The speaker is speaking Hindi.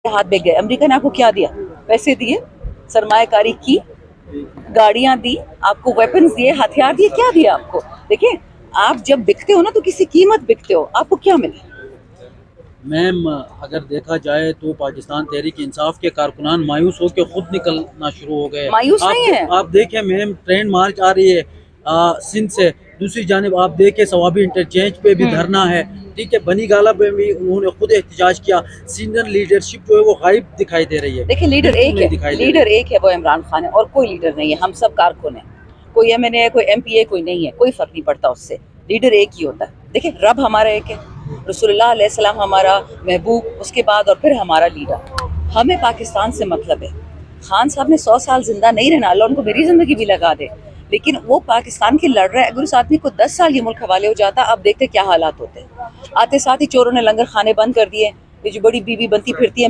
हाथ बिक गए। अमेरिका ने आपको क्या दिया? पैसे दिए, सरमायाकारी की, गाड़ियां दी, आपको वेपन्स दिए, हथियार दिए, क्या दिया आपको? देखिए, आप जब बिकते हो ना तो किसी कीमत बिकते हो, आपको क्या मिला? मैम, अगर देखा जाए तो पाकिस्तान तहरीक इंसाफ के कारकुनान मायूस होकर खुद निकलना शुरू हो गए। मायूस नहीं है। आप देखें मैम, ट्रेन मार्च आ रही है सिंध से। दूसरी जानिब आप देखें सवाबी इंटरचेंज पे भी धरना है। ठीक है, बनी गाला पे भी उन्होंने खुद एहतजाज किया। सीनियर लीडरशिप जो है वो गायब दिखाई दे रही है। देखिए, लीडर बिल्कुल एक नहीं है, दिखाई दे लीडर रही। एक है, वो इमरान खान है, और कोई लीडर नहीं है। हम सब कारकुन हैं। कोई एमएनए है, कोई एमपीए, कोई नहीं है, कोई फर्क नहीं पड़ता उससे। लीडर एक ही होता है। देखिए, रब हमारा एक है, रसूलुल्लाह अलैहि सलाम हमारा महबूब, उसके बाद और फिर हमारा लीडर। हमें पाकिस्तान से मतलब है। खान साहब ने 100 साल जिंदा नहीं रहना, अल्लाह उनको मेरी जिंदगी भी लगा दे, लेकिन वो पाकिस्तान की लड़ रहा है। अगर उस आदमी को 10 साल ये मुल्क हवाले हो जाता, अब देखते क्या हालात होते। आते साथ ही चोरों ने लंगर खाने बंद कर दिए। ये जो बड़ी बीवी बनती फिरती है,